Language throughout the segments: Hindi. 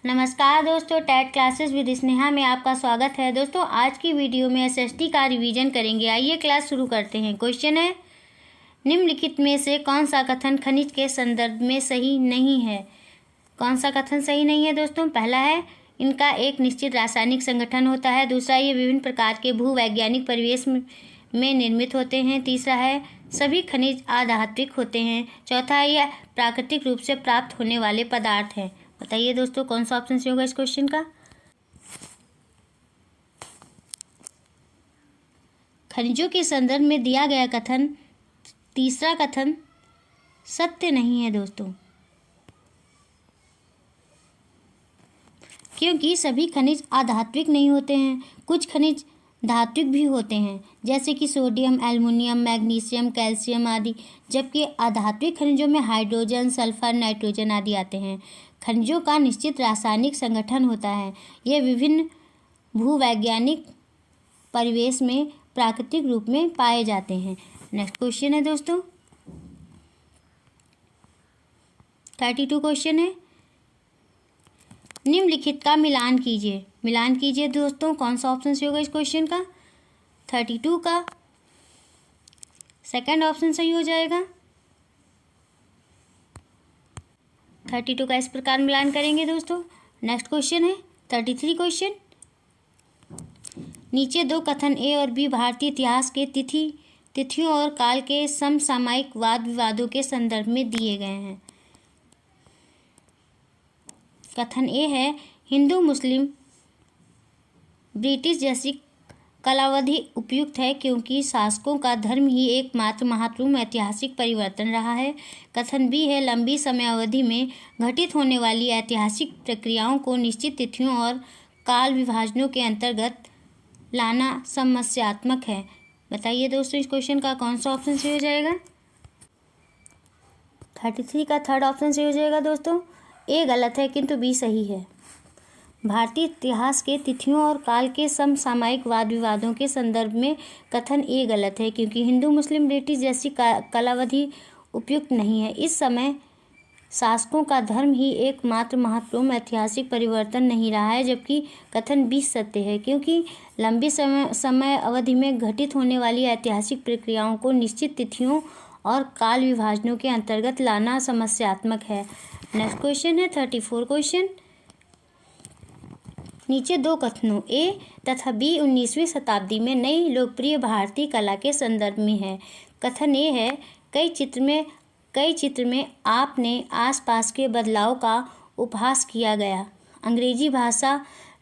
नमस्कार दोस्तों, टेट क्लासेस विद स्नेहा में आपका स्वागत है। दोस्तों आज की वीडियो में एसएसटी का रिवीजन करेंगे। आइए क्लास शुरू करते हैं। क्वेश्चन है, निम्नलिखित में से कौन सा कथन खनिज के संदर्भ में सही नहीं है। कौन सा कथन सही नहीं है दोस्तों? पहला है, इनका एक निश्चित रासायनिक संगठन होता है। दूसरा, ये विभिन्न प्रकार के भूवैज्ञानिक परिवेश में निर्मित होते हैं। तीसरा है, सभी खनिज आधात्विक होते हैं। चौथा है, यह प्राकृतिक रूप से प्राप्त होने वाले पदार्थ हैं। बताइए दोस्तों कौन सा ऑप्शन सही होगा इस क्वेश्चन का? खनिजों के संदर्भ में दिया गया कथन, तीसरा कथन सत्य नहीं है दोस्तों, क्योंकि सभी खनिज आधात्विक नहीं होते हैं। कुछ खनिज धात्विक भी होते हैं, जैसे कि सोडियम, एल्युमिनियम, मैग्नीशियम, कैल्शियम आदि, जबकि अधात्विक खनिजों में हाइड्रोजन, सल्फर, नाइट्रोजन आदि आते हैं। खनिजों का निश्चित रासायनिक संगठन होता है। ये विभिन्न भूवैज्ञानिक परिवेश में प्राकृतिक रूप में पाए जाते हैं। नेक्स्ट क्वेश्चन है दोस्तों, 32 क्वेश्चन है, निम्नलिखित का मिलान कीजिए। मिलान कीजिए दोस्तों, कौन सा ऑप्शन सही होगा इस क्वेश्चन का? 32 का सेकंड ऑप्शन सही हो जाएगा। 32 का इस प्रकार मिलान करेंगे दोस्तों। नेक्स्ट क्वेश्चन है 33 क्वेश्चन, नीचे दो कथन ए और बी भारतीय इतिहास के तिथियों और काल के समसामयिक वाद विवादों के संदर्भ में दिए गए हैं। कथन ए है, हिंदू मुस्लिम ब्रिटिश जैसी कालावधि उपयुक्त है क्योंकि शासकों का धर्म ही एकमात्र महत्वपूर्ण ऐतिहासिक परिवर्तन रहा है। कथन बी है, लंबी समयावधि में घटित होने वाली ऐतिहासिक प्रक्रियाओं को निश्चित तिथियों और काल विभाजनों के अंतर्गत लाना समस्यात्मक है। बताइए दोस्तों इस क्वेश्चन का कौन सा ऑप्शन सही हो जाएगा? 33 का थर्ड ऑप्शन सही हो जाएगा दोस्तों। ए गलत है किंतु बी सही है। भारतीय इतिहास के तिथियों और काल के समसामयिक वाद विवादों के संदर्भ में कथन ए गलत है क्योंकि हिंदू मुस्लिम ब्रिटिश जैसी कालावधि उपयुक्त नहीं है। इस समय शासकों का धर्म ही एकमात्र महत्वपूर्ण ऐतिहासिक परिवर्तन नहीं रहा है, जबकि कथन बी सत्य है क्योंकि लंबी समय अवधि में घटित होने वाली ऐतिहासिक प्रक्रियाओं को निश्चित तिथियों और काल विभाजनों के अंतर्गत लाना समस्यात्मक है। नेक्स्ट क्वेश्चन है 34 क्वेश्चन, नीचे दो कथनों ए तथा बी 19वीं शताब्दी में नई लोकप्रिय भारतीय कला के संदर्भ में है। कथन ए है, कई चित्र में आपने आसपास के बदलाव का उपहास किया गया। अंग्रेजी भाषा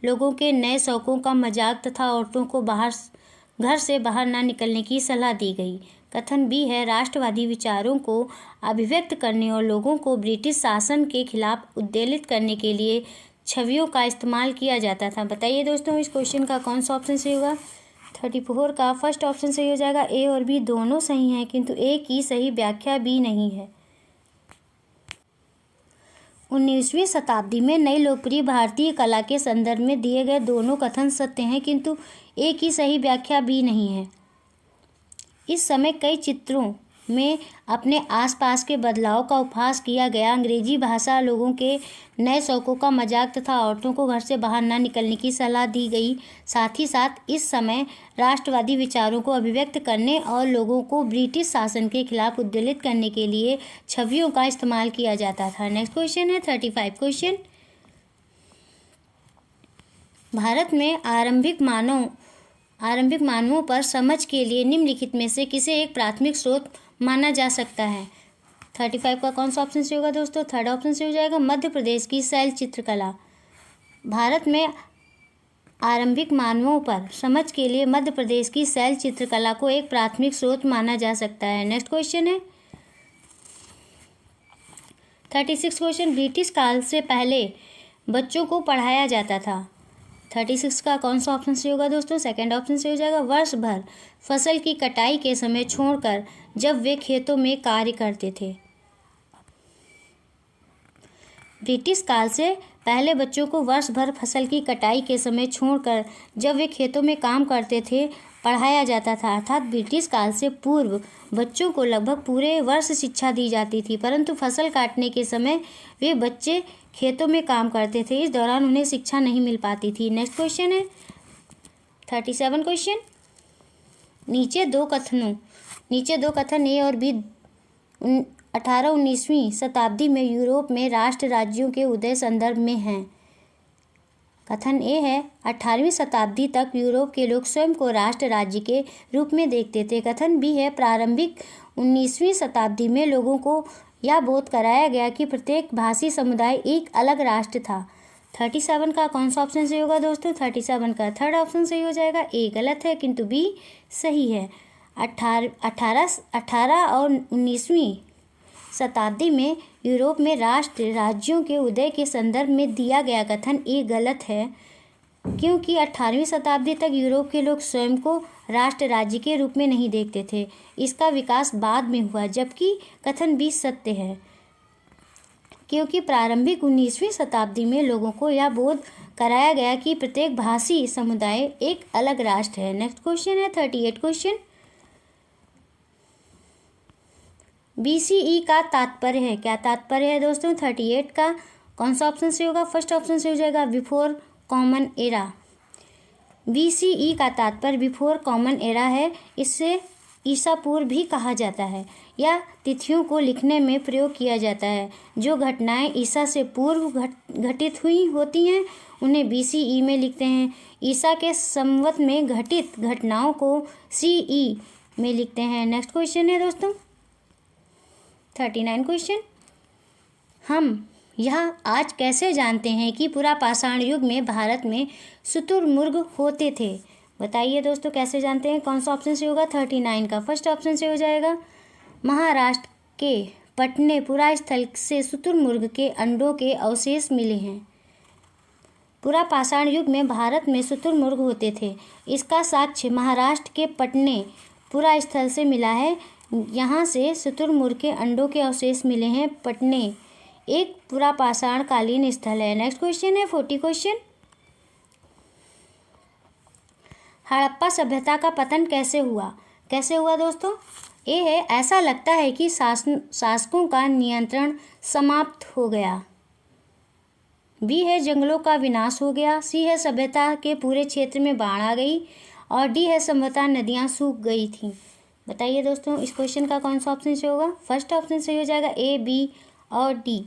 लोगों के नए शौकों का मजाक तथा औरतों को घर से बाहर न निकलने की सलाह दी गई। कथन बी है, राष्ट्रवादी विचारों को अभिव्यक्त करने और लोगों को ब्रिटिश शासन के खिलाफ उद्वेलित करने के लिए छवियों का इस्तेमाल किया जाता था। बताइए दोस्तों इस क्वेश्चन का कौन सा ऑप्शन सही होगा? 34 का फर्स्ट ऑप्शन सही हो जाएगा। ए और बी दोनों सही हैं किंतु ए की सही व्याख्या बी नहीं है। 19वीं शताब्दी में नई लोकप्रिय भारतीय कला के संदर्भ में दिए गए दोनों कथन सत्य हैं किंतु ए की सही व्याख्या बी नहीं है। इस समय कई चित्रों में अपने आसपास के बदलाव का उपहास किया गया। अंग्रेजी भाषा लोगों के नए शौकों का मजाक तथा औरतों को घर से बाहर न निकलने की सलाह दी गई। साथ ही साथ इस समय राष्ट्रवादी विचारों को अभिव्यक्त करने और लोगों को ब्रिटिश शासन के खिलाफ उद्वेलित करने के लिए छवियों का इस्तेमाल किया जाता था। नेक्स्ट क्वेश्चन है 35 क्वेश्चन, भारत में आरंभिक मानवों पर समझ के लिए निम्नलिखित में से किसे एक प्राथमिक स्रोत माना जा सकता है? 35 का कौन सा ऑप्शन सही होगा दोस्तों? थर्ड ऑप्शन सही हो जाएगा, मध्य प्रदेश की शैल चित्रकला। भारत में आरंभिक मानवों पर समझ के लिए मध्य प्रदेश की शैल चित्रकला को एक प्राथमिक स्रोत माना जा सकता है। नेक्स्ट क्वेश्चन है 36 क्वेश्चन, ब्रिटिश काल से पहले बच्चों को पढ़ाया जाता था। 36 का कौन सा ऑप्शन सही होगा दोस्तों? सेकंड ऑप्शन सही हो जाएगा, वर्ष भर फसल की कटाई के समय छोड़कर जब वे खेतों में कार्य करते थे। ब्रिटिश काल से पहले बच्चों को वर्ष भर फसल की कटाई के समय छोड़कर जब वे खेतों में काम करते थे पढ़ाया जाता था, अर्थात ब्रिटिश काल से पूर्व बच्चों को लगभग पूरे वर्ष शिक्षा दी जाती थी, परंतु फसल काटने के समय वे बच्चे खेतों में काम करते थे। इस दौरान उन्हें शिक्षा नहीं मिल पाती थी। नेक्स्ट क्वेश्चन है 37 क्वेश्चन। नीचे दो कथन ए और बी 18-19वीं शताब्दी में यूरोप में राष्ट्र राज्यों के उदय संदर्भ में हैं। कथन ए है 18वीं शताब्दी तक यूरोप के लोग स्वयं को राष्ट्र राज्य के रूप में देखते थे। कथन बी है प्रारंभिक 19वीं शताब्दी में लोगों को यह बोध कराया गया कि प्रत्येक भाषी समुदाय एक अलग राष्ट्र था। 37 का कौन सा ऑप्शन सही होगा दोस्तों? 37 का थर्ड ऑप्शन सही हो जाएगा। ए गलत है किंतु बी सही है। 18 और 19वीं शताब्दी में यूरोप में राष्ट्र राज्यों के उदय के संदर्भ में दिया गया कथन ए गलत है, क्योंकि 18वीं शताब्दी तक यूरोप के लोग स्वयं को राष्ट्र राज्य के रूप में नहीं देखते थे। इसका विकास बाद में हुआ। जबकि कथन बी सत्य है, क्योंकि प्रारंभिक 19वीं शताब्दी में लोगों को यह बोध कराया गया कि प्रत्येक भाषी समुदाय एक अलग राष्ट्र है। नेक्स्ट क्वेश्चन है 38 क्वेश्चन। BCE का तात्पर्य है, क्या तात्पर्य है दोस्तों? 38 का कौन सा ऑप्शन से होगा? फर्स्ट ऑप्शन से हो जाएगा बिफोर कॉमन एरा। BCE का तात्पर्य बिफोर कॉमन एरा है। इससे ईसा पूर्व भी कहा जाता है। यह तिथियों को लिखने में प्रयोग किया जाता है। जो घटनाएं ईसा से पूर्व घटित हुई होती हैं उन्हें BCE में लिखते हैं। ईसा के संवत में घटित घटनाओं को CE में लिखते हैं। नेक्स्ट क्वेश्चन है दोस्तों 39 क्वेश्चन। हम यह आज कैसे जानते हैं कि पूरा पाषाण युग में भारत में शुतुरमुर्ग होते थे? बताइए दोस्तों कैसे जानते हैं? कौन सा ऑप्शन से होगा? 39 का फर्स्ट ऑप्शन से हो जाएगा। महाराष्ट्र के पटनेपुरा स्थल से शुतुरमुर्ग के अंडों के अवशेष मिले हैं। पूरा पाषाण युग में भारत में शुतुरमुर्ग होते थे। इसका साक्ष्य महाराष्ट्र के पटनेपुरा स्थल से मिला है। यहाँ से शुतुरमुर्ग के अंडों के अवशेष मिले हैं। पटने एक पूरा पाषाण कालीन स्थल है। नेक्स्ट क्वेश्चन है 40 क्वेश्चन। हड़प्पा सभ्यता का पतन कैसे हुआ? कैसे हुआ दोस्तों? ए है ऐसा लगता है कि शासकों का नियंत्रण समाप्त हो गया। बी है जंगलों का विनाश हो गया। सी है सभ्यता के पूरे क्षेत्र में बाढ़ आ गई। और डी है संभवतः नदियाँ सूख गई थीं। बताइए दोस्तों इस क्वेश्चन का कौन सा ऑप्शन से होगा? फर्स्ट ऑप्शन से हो जाएगा ए, बी और डी।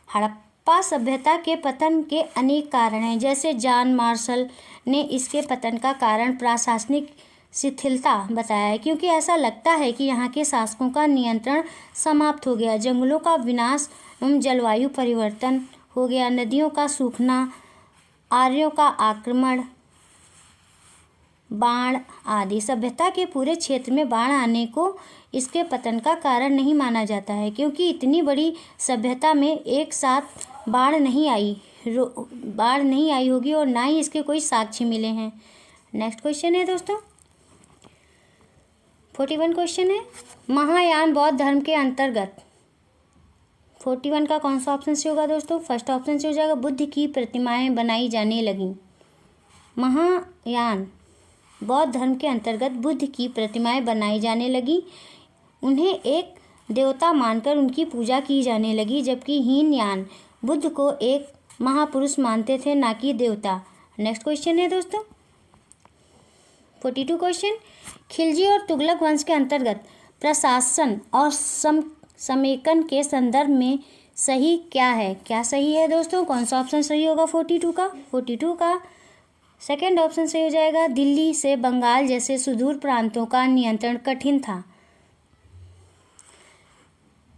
हड़प्पा सभ्यता के पतन के अनेक कारण हैं। जैसे जॉन मार्शल ने इसके पतन का कारण प्रशासनिक शिथिलता बताया है, क्योंकि ऐसा लगता है कि यहाँ के शासकों का नियंत्रण समाप्त हो गया। जंगलों का विनाश एवं जलवायु परिवर्तन हो गया। नदियों का सूखना, आर्यों का आक्रमण, बाढ़ आदि। सभ्यता के पूरे क्षेत्र में बाढ़ आने को इसके पतन का कारण नहीं माना जाता है, क्योंकि इतनी बड़ी सभ्यता में एक साथ बाढ़ नहीं आई होगी और ना ही इसके कोई साक्ष्य मिले हैं। नेक्स्ट क्वेश्चन है दोस्तों 41 क्वेश्चन है। महायान बौद्ध धर्म के अंतर्गत 41 का कौन सा ऑप्शन से होगा दोस्तों? फर्स्ट ऑप्शन से हो जाएगा बुद्ध की प्रतिमाएं बनाई जाने लगी। महायान बौद्ध धर्म के अंतर्गत बुद्ध की प्रतिमाएं बनाई जाने लगी। उन्हें एक देवता मानकर उनकी पूजा की जाने लगी, जबकि हीनयान बुद्ध को एक महापुरुष मानते थे, ना कि देवता। नेक्स्ट क्वेश्चन है दोस्तों 42 क्वेश्चन। खिलजी और तुगलक वंश के अंतर्गत प्रशासन और समेकन के संदर्भ में सही क्या है? क्या सही है दोस्तों? कौन सा ऑप्शन सही होगा 42 का? 42 का सेकेंड ऑप्शन सही हो जाएगा। दिल्ली से बंगाल जैसे सुदूर प्रांतों का नियंत्रण कठिन था।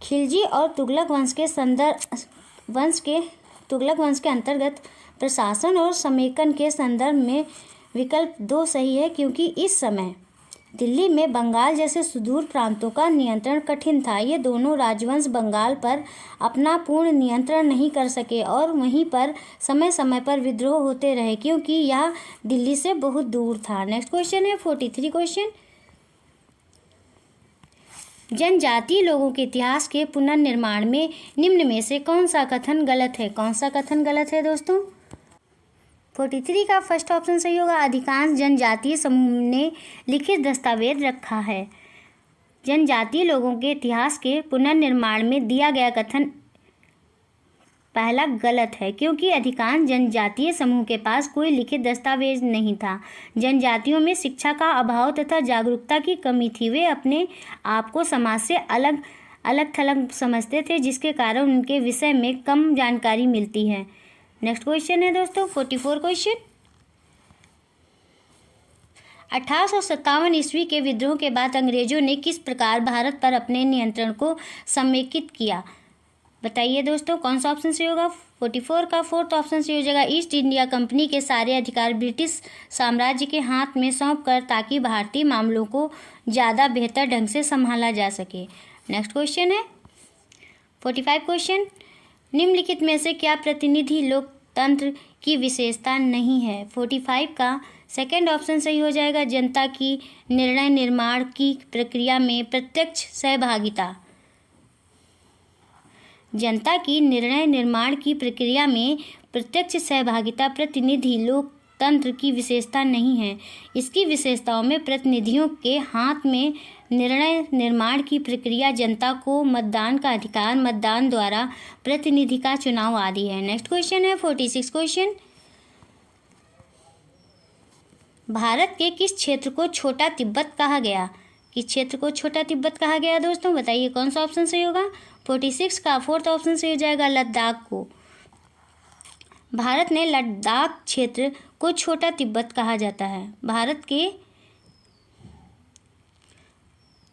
खिलजी और तुगलक वंश के अंतर्गत प्रशासन और समेकन के संदर्भ में विकल्प 2 सही है, क्योंकि इस समय दिल्ली में बंगाल जैसे सुदूर प्रांतों का नियंत्रण कठिन था। ये दोनों राजवंश बंगाल पर अपना पूर्ण नियंत्रण नहीं कर सके और वहीं पर समय समय पर विद्रोह होते रहे, क्योंकि यह दिल्ली से बहुत दूर था। नेक्स्ट क्वेश्चन है 43 क्वेश्चन। जनजातीय लोगों के इतिहास के पुनर्निर्माण में निम्न में से कौन सा कथन गलत है? कौन सा कथन गलत है दोस्तों? 43 का फर्स्ट ऑप्शन सही होगा। अधिकांश जनजातीय समूह ने लिखित दस्तावेज रखा है। जनजातीय लोगों के इतिहास के पुनर्निर्माण में दिया गया कथन पहला गलत है, क्योंकि अधिकांश जनजातीय समूह के पास कोई लिखित दस्तावेज नहीं था। जनजातियों में शिक्षा का अभाव तथा जागरूकता की कमी थी। वे अपने आप को समाज से अलग थलग समझते थे, जिसके कारण उनके विषय में कम जानकारी मिलती है। नेक्स्ट क्वेश्चन है दोस्तों 44 क्वेश्चन। 1857 ईस्वी के विद्रोह के बाद अंग्रेजों ने किस प्रकार भारत पर अपने नियंत्रण को समेकित किया? बताइए दोस्तों, कौन सा ऑप्शन सही होगा? 44 का फोर्थ ऑप्शन सही हो जाएगा। ईस्ट इंडिया कंपनी के सारे अधिकार ब्रिटिश साम्राज्य के हाथ में सौंप कर, ताकि भारतीय मामलों को ज़्यादा बेहतर ढंग से संभाला जा सके। नेक्स्ट क्वेश्चन है 45 क्वेश्चन। निम्नलिखित में से क्या प्रतिनिधि लोकतंत्र की विशेषता नहीं है? 45 का सेकंड ऑप्शन सही हो जाएगा। जनता की निर्णय निर्माण की प्रक्रिया में प्रत्यक्ष सहभागिता। जनता की निर्णय निर्माण की प्रक्रिया में प्रत्यक्ष सहभागिता प्रतिनिधि लोकतंत्र की विशेषता नहीं है। इसकी विशेषताओं में प्रतिनिधियों के हाथ में निर्णय निर्माण की प्रक्रिया, जनता को मतदान का अधिकार, मतदान द्वारा प्रतिनिधि का चुनाव आदि है। नेक्स्ट क्वेश्चन है 46 क्वेश्चन। भारत के किस क्षेत्र को छोटा तिब्बत कहा गया? किस क्षेत्र को छोटा तिब्बत कहा गया दोस्तों? बताइए कौन सा ऑप्शन सही होगा? 46 का फोर्थ ऑप्शन सही हो जाएगा, लद्दाख को। भारत ने लद्दाख क्षेत्र को छोटा तिब्बत कहा जाता है।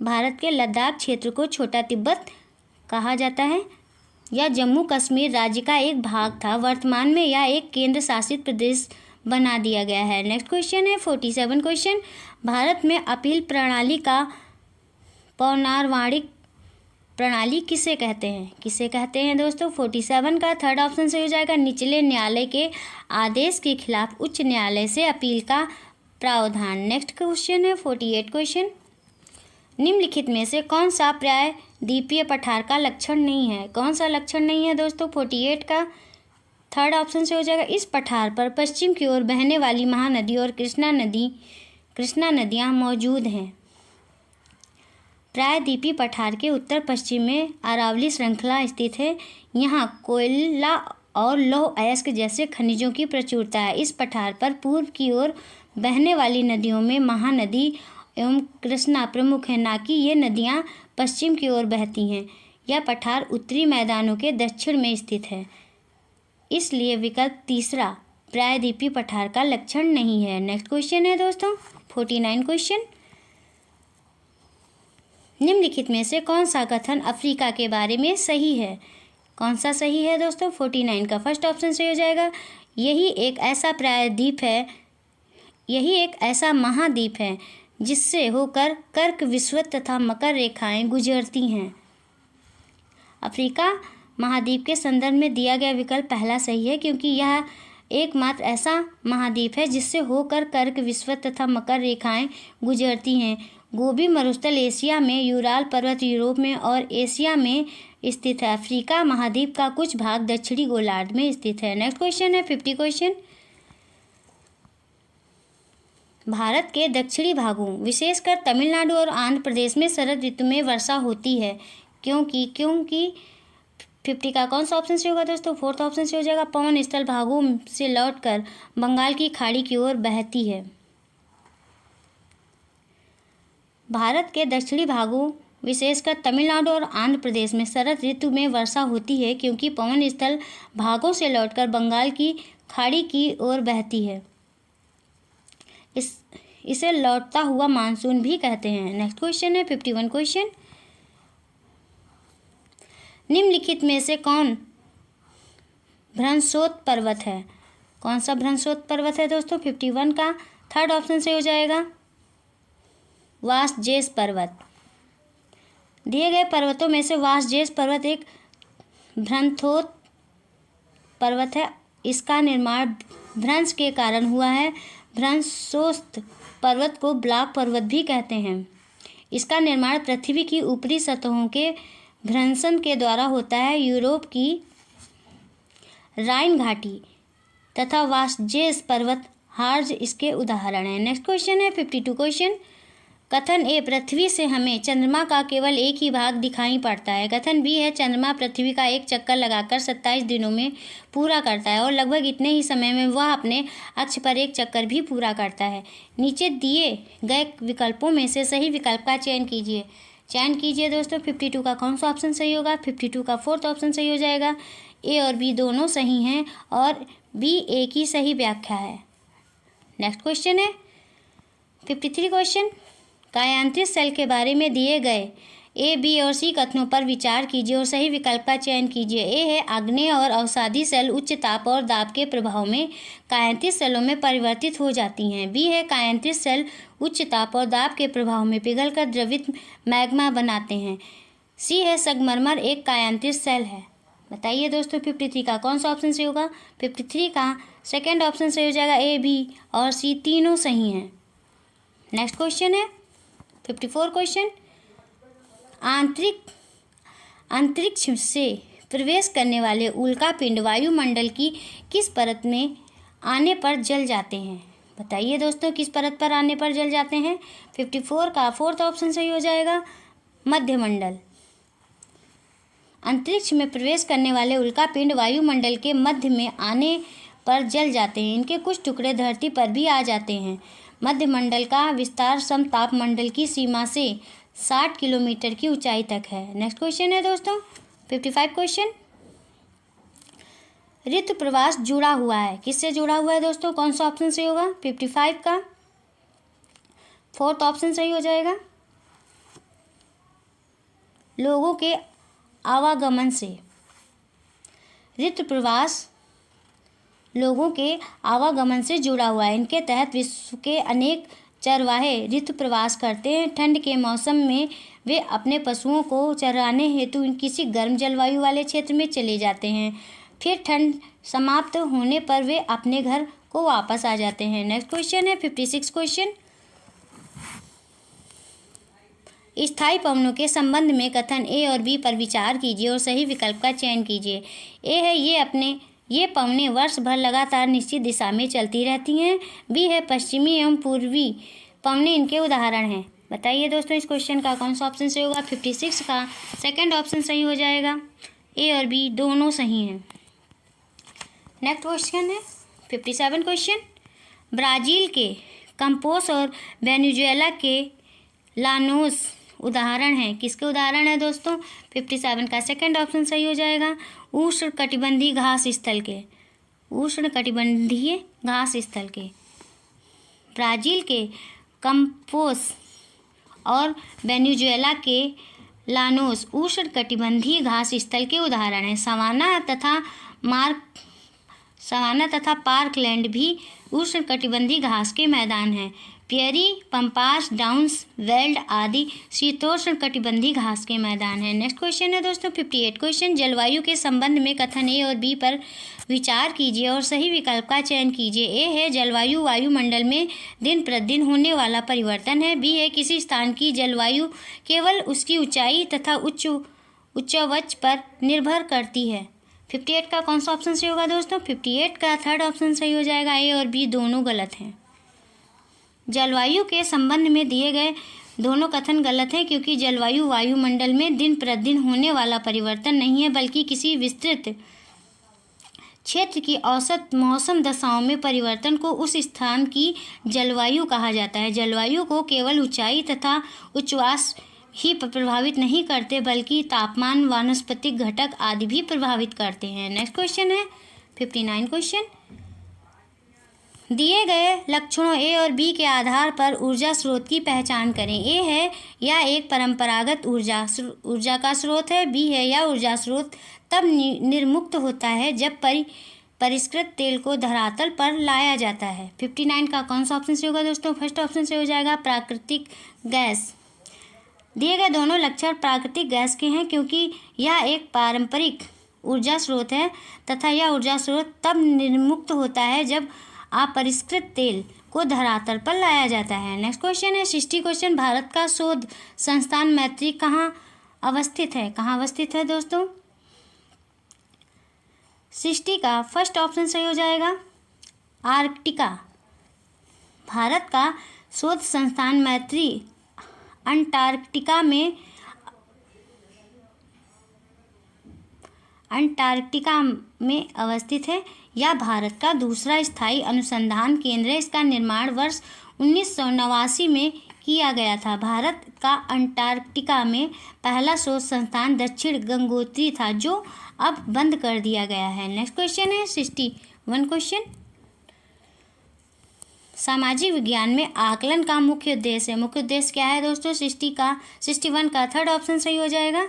भारत के लद्दाख क्षेत्र को छोटा तिब्बत कहा जाता है। यह जम्मू कश्मीर राज्य का एक भाग था। वर्तमान में यह एक केंद्र शासित प्रदेश बना दिया गया है। नेक्स्ट क्वेश्चन है 47 क्वेश्चन। भारत में अपील प्रणाली का पौनर्वाणिक प्रणाली किसे कहते हैं? किसे कहते हैं दोस्तों? 47 का थर्ड ऑप्शन सही हो जाएगा। निचले न्यायालय के आदेश के खिलाफ उच्च न्यायालय से अपील का प्रावधान। नेक्स्ट क्वेश्चन है 48 क्वेश्चन। निम्नलिखित में से कौन सा प्रायद्वीपीय पठार का लक्षण नहीं है? कौन सा लक्षण नहीं है दोस्तों? 48 का थर्ड ऑप्शन से हो जाएगा। इस पठार पर पश्चिम की ओर बहने वाली महानदी और कृष्णा नदियाँ मौजूद हैं। प्रायद्वीपीय पठार के उत्तर पश्चिम में अरावली श्रृंखला स्थित है। यहाँ कोयला और लौह अयस्क जैसे खनिजों की प्रचुरता है। इस पठार पर पूर्व की ओर बहने वाली नदियों में महानदी एवं कृष्णा प्रमुख है, ना कि ये नदियाँ पश्चिम की ओर बहती हैं। यह पठार उत्तरी मैदानों के दक्षिण में स्थित है, इसलिए विकल्प तीसरा प्रायद्वीपीय पठार का लक्षण नहीं है। नेक्स्ट क्वेश्चन है दोस्तों 49 क्वेश्चन। निम्नलिखित में से कौन सा कथन अफ्रीका के बारे में सही है? कौन सा सही है दोस्तों? 49 का फर्स्ट ऑप्शन सही हो जाएगा। यही एक ऐसा महाद्वीप है जिससे होकर कर्क विषुवत तथा मकर रेखाएं गुजरती हैं। अफ्रीका महाद्वीप के संदर्भ में दिया गया विकल्प पहला सही है, क्योंकि यह एकमात्र ऐसा महाद्वीप है जिससे होकर कर्क विषुवत तथा मकर रेखाएं गुजरती हैं। गोबी मरुस्थल एशिया में, यूराल पर्वत यूरोप में और एशिया में स्थित है। अफ्रीका महाद्वीप का कुछ भाग दक्षिणी गोलार्ध में स्थित है। नेक्स्ट क्वेश्चन है 50 क्वेश्चन। भारत के दक्षिणी भागों विशेषकर तमिलनाडु और आंध्र प्रदेश में शरद ऋतु में वर्षा होती है। क्योंकि 50 का कौन सा ऑप्शन से होगा दोस्तों? फोर्थ ऑप्शन से हो जाएगा। पवन स्थल भागों से लौटकर बंगाल की खाड़ी की ओर बहती है। भारत के दक्षिणी भागों विशेषकर तमिलनाडु और आंध्र प्रदेश में शरद ऋतु में वर्षा होती है, क्योंकि पवन स्थल भागों से लौटकर बंगाल की खाड़ी की ओर बहती है। इसे लौटता हुआ मानसून भी कहते हैं। नेक्स्ट क्वेश्चन है 51 क्वेश्चन। निम्नलिखित में से कौन भ्रंशोत पर्वत है? कौन सा भ्रंशोत पर्वत है दोस्तों? 51 का थर्ड ऑप्शन से हो जाएगा वासजेस पर्वत। दिए गए पर्वतों में से वासजेस पर्वत एक भ्रंशोत पर्वत है। इसका निर्माण भ्रंश के कारण हुआ है। भ्रंशोत पर्वत को ब्लॉक पर्वत भी कहते हैं। इसका निर्माण पृथ्वी की ऊपरी सतहों के भ्रंशन के द्वारा होता है। यूरोप की राइन घाटी तथा वासजेस पर्वत हार्ज इसके उदाहरण हैं। नेक्स्ट क्वेश्चन है 52 क्वेश्चन। कथन ए, पृथ्वी से हमें चंद्रमा का केवल एक ही भाग दिखाई पड़ता है। कथन बी है, चंद्रमा पृथ्वी का एक चक्कर लगाकर 27 दिनों में पूरा करता है और लगभग इतने ही समय में वह अपने अक्ष पर एक चक्कर भी पूरा करता है। नीचे दिए गए विकल्पों में से सही विकल्प का चयन कीजिए दोस्तों। 52 का कौन सा ऑप्शन सही होगा? 52 का फोर्थ ऑप्शन सही हो जाएगा। ए और बी दोनों सही हैं और बी ए की सही व्याख्या है। नेक्स्ट क्वेश्चन है 53 क्वेश्चन। कायांतरित सेल के बारे में दिए गए ए, बी और सी कथनों पर विचार कीजिए और सही विकल्प का चयन कीजिए। ए है, आग्नेय और अवसादी सेल उच्च ताप और दाब के प्रभाव में कायांतरित सेलों में परिवर्तित हो जाती हैं। बी है, कायांतरित सेल उच्च ताप और दाब के प्रभाव में पिघलकर द्रवित मैग्मा बनाते हैं। सी है, संगमरमर एक कायांतरित सेल है। बताइए दोस्तों 53 का कौन सा ऑप्शन सही होगा? 53 का सेकेंड ऑप्शन सही हो जाएगा। ए, बी और सी तीनों सही हैं। नेक्स्ट क्वेश्चन है 54 क्वेश्चन। अंतरिक्ष से प्रवेश करने वाले उल्कापिंड वायुमंडल की किस परत में आने पर जल जाते हैं? बताइए दोस्तों किस परत पर आने पर जल जाते हैं? 54 का फोर्थ ऑप्शन सही हो जाएगा, मध्यमंडल। अंतरिक्ष में प्रवेश करने वाले उल्कापिंड वायुमंडल के मध्य में आने पर जल जाते हैं। इनके कुछ टुकड़े धरती पर भी आ जाते हैं। मध्यमंडल का विस्तार समतापमंडल की सीमा से 60 किलोमीटर की ऊंचाई तक है। नेक्स्ट क्वेश्चन है दोस्तों 55 क्वेश्चन। ऋतु प्रवास जुड़ा हुआ है, किससे जुड़ा हुआ है दोस्तों? कौन सा ऑप्शन सही होगा? 55 का फोर्थ ऑप्शन सही हो जाएगा, लोगों के आवागमन से। ऋतु प्रवास लोगों के आवागमन से जुड़ा हुआ है। इनके तहत विश्व के अनेक चरवाहे ऋतु प्रवास करते हैं। ठंड के मौसम में वे अपने पशुओं को चराने हेतु किसी गर्म जलवायु वाले क्षेत्र में चले जाते हैं। फिर ठंड समाप्त होने पर वे अपने घर को वापस आ जाते हैं। नेक्स्ट क्वेश्चन है 56 क्वेश्चन। स्थायी पवनों के संबंध में कथन ए और बी पर विचार कीजिए और सही विकल्प का चयन कीजिए। ए है, ये पवनें वर्ष भर लगातार निश्चित दिशा में चलती रहती हैं। बी है, पश्चिमी एवं पूर्वी पवनें इनके उदाहरण हैं। बताइए दोस्तों इस क्वेश्चन का कौन सा ऑप्शन सही होगा? 56 का सेकंड ऑप्शन सही हो जाएगा। ए और बी दोनों सही हैं। नेक्स्ट क्वेश्चन है 57 क्वेश्चन। ब्राज़ील के कंपोस और वेनेजुएला के लानोस उदाहरण हैं। किसके उदाहरण है दोस्तों? 57 का सेकंड ऑप्शन सही हो जाएगा, उष्णकटिबंधीय घास स्थल के। उष्णकटिबंधीय घास स्थल के ब्राज़ील के कंपोस और वेनेजुएला के लानोस उष्णकटिबंधीय घास स्थल के उदाहरण हैं। सवाना तथा पार्कलैंड भी उष्णकटिबंधीय घास के मैदान हैं। पियरी, पंपास, डाउन्स, वेल्ड आदि शीतोष्णकटिबंधीय घास के मैदान हैं। नेक्स्ट क्वेश्चन है दोस्तों 58 क्वेश्चन। जलवायु के संबंध में कथन ए और बी पर विचार कीजिए और सही विकल्प का चयन कीजिए। ए है, जलवायु वायुमंडल में दिन प्रतिदिन होने वाला परिवर्तन है। बी है, किसी स्थान की जलवायु केवल उसकी ऊंचाई तथा उच्चावच पर निर्भर करती है। 58 का कौन सा ऑप्शन सही होगा दोस्तों? 58 का थर्ड ऑप्शन सही हो जाएगा। ए और बी दोनों गलत हैं। जलवायु के संबंध में दिए गए दोनों कथन गलत हैं, क्योंकि जलवायु वायुमंडल में दिन प्रतिदिन होने वाला परिवर्तन नहीं है, बल्कि किसी विस्तृत क्षेत्र की औसत मौसम दशाओं में परिवर्तन को उस स्थान की जलवायु कहा जाता है। जलवायु को केवल ऊंचाई तथा उच्छ्वास ही प्रभावित नहीं करते, बल्कि तापमान, वानस्पतिक घटक आदि भी प्रभावित करते हैं। नेक्स्ट क्वेश्चन है 59 क्वेश्चन। दिए गए लक्षणों ए और बी के आधार पर ऊर्जा स्रोत की पहचान करें। ए है, या एक परंपरागत ऊर्जा का स्रोत है। बी है, या ऊर्जा स्रोत तब निर्मुक्त होता है जब परिष्कृत तेल को धरातल पर लाया जाता है। 59 का कौन सा ऑप्शन से होगा दोस्तों? फर्स्ट ऑप्शन से हो जाएगा, प्राकृतिक गैस। दिए गए दोनों लक्षण प्राकृतिक गैस के हैं, क्योंकि यह एक पारंपरिक ऊर्जा स्रोत है तथा यह ऊर्जा स्रोत तब निर्मुक्त होता है जब अपरिष्कृत तेल को धरातल पर लाया जाता है। नेक्स्ट क्वेश्चन है 60 क्वेश्चन। भारत का शोध संस्थान मैत्री कहाँ अवस्थित है? कहाँ अवस्थित है दोस्तों? 60 का फर्स्ट ऑप्शन सही हो जाएगा, आर्कटिका। भारत का शोध संस्थान मैत्री अंटार्कटिका में अवस्थित है। यह भारत का दूसरा स्थायी अनुसंधान केंद्र है। इसका निर्माण वर्ष 1989 में किया गया था। भारत का अंटार्कटिका में पहला शोध संस्थान दक्षिण गंगोत्री था, जो अब बंद कर दिया गया है। नेक्स्ट क्वेश्चन है 61 क्वेश्चन। सामाजिक विज्ञान में आकलन का मुख्य उद्देश्य है। मुख्य उद्देश्य क्या है दोस्तों? 61 का थर्ड ऑप्शन सही हो जाएगा।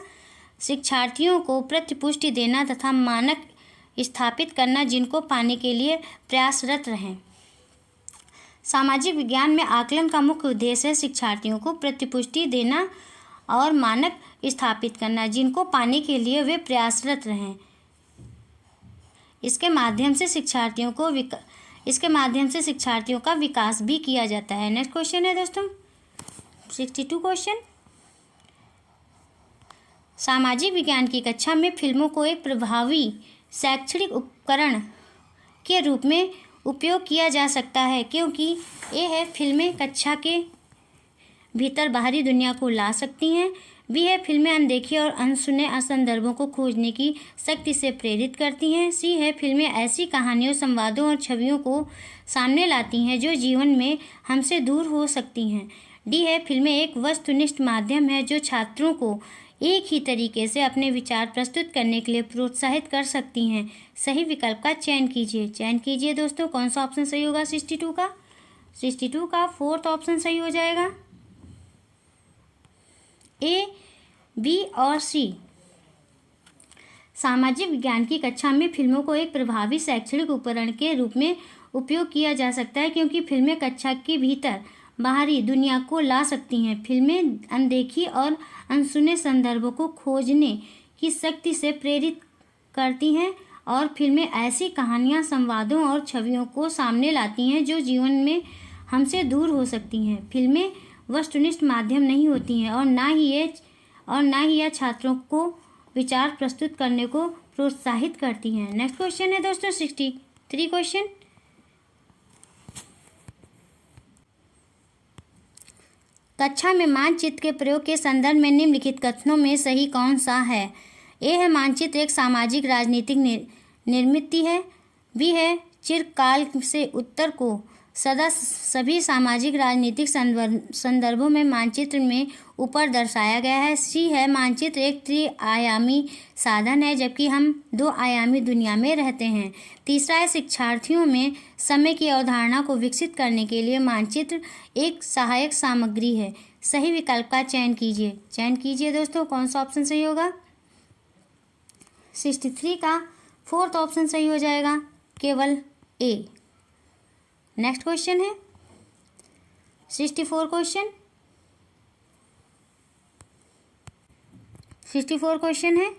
शिक्षार्थियों को प्रतिपुष्टि देना तथा मानक स्थापित करना जिनको पाने के लिए प्रयासरत रहें। सामाजिक विज्ञान में आकलन का मुख्य उद्देश्य है शिक्षार्थियों को प्रतिपुष्टि देना और मानक स्थापित करना जिनको पाने के लिए वे प्रयासरत रहें। इसके माध्यम से शिक्षार्थियों का विकास भी किया जाता है। नेक्स्ट क्वेश्चन है दोस्तों 62 क्वेश्चन। सामाजिक विज्ञान की कक्षा में फिल्मों को एक प्रभावी शैक्षणिक उपकरण के रूप में उपयोग किया जा सकता है, क्योंकि ये है फिल्में कक्षा के भीतर बाहरी दुनिया को ला सकती हैं। भी है फिल्में अनदेखी और अनसुने संदर्भों को खोजने की शक्ति से प्रेरित करती हैं। सी है फिल्में ऐसी कहानियों, संवादों और छवियों को सामने लाती हैं जो जीवन में हमसे दूर हो सकती हैं। डी है फिल्में एक वस्तुनिष्ठ माध्यम है जो छात्रों को एक ही तरीके से अपने विचार प्रस्तुत करने के लिए प्रोत्साहित कर सकती हैं। सही विकल्प का चयन कीजिए दोस्तों। कौन सा ऑप्शन सही होगा? 62 का फोर्थ ऑप्शन सही हो जाएगा। ए, बी और सी। सामाजिक विज्ञान की कक्षा में फिल्मों को एक प्रभावी शैक्षणिक उपकरण के रूप में उपयोग किया जा सकता है, क्योंकि फिल्में कक्षा के भीतर बाहरी दुनिया को ला सकती हैं। फिल्में अनदेखी और अनसुने संदर्भों को खोजने की शक्ति से प्रेरित करती हैं और फिल्में ऐसी कहानियाँ, संवादों और छवियों को सामने लाती हैं जो जीवन में हमसे दूर हो सकती हैं। फिल्में वस्तुनिष्ठ माध्यम नहीं होती हैं और ना ही यह छात्रों को विचार प्रस्तुत करने को प्रोत्साहित करती हैं। नेक्स्ट क्वेश्चन है दोस्तों 63 क्वेश्चन। कक्षा में मानचित्र के प्रयोग के संदर्भ में निम्नलिखित कथनों में सही कौन सा है? ए है मानचित्र एक सामाजिक राजनीतिक निर्मित है। बी है चिरकाल से उत्तर को सदा सभी सामाजिक राजनीतिक संदर्भों में मानचित्र में ऊपर दर्शाया गया है। सी है मानचित्र एक त्रिआयामी साधन है, जबकि हम 2 आयामी दुनिया में रहते हैं। तीसरा है शिक्षार्थियों में समय की अवधारणा को विकसित करने के लिए मानचित्र एक सहायक सामग्री है। सही विकल्प का चयन कीजिए दोस्तों। कौन सा ऑप्शन सही होगा? 63 का फोर्थ ऑप्शन सही हो जाएगा, केवल ए। नेक्स्ट क्वेश्चन है 64 क्वेश्चन। 64 क्वेश्चन है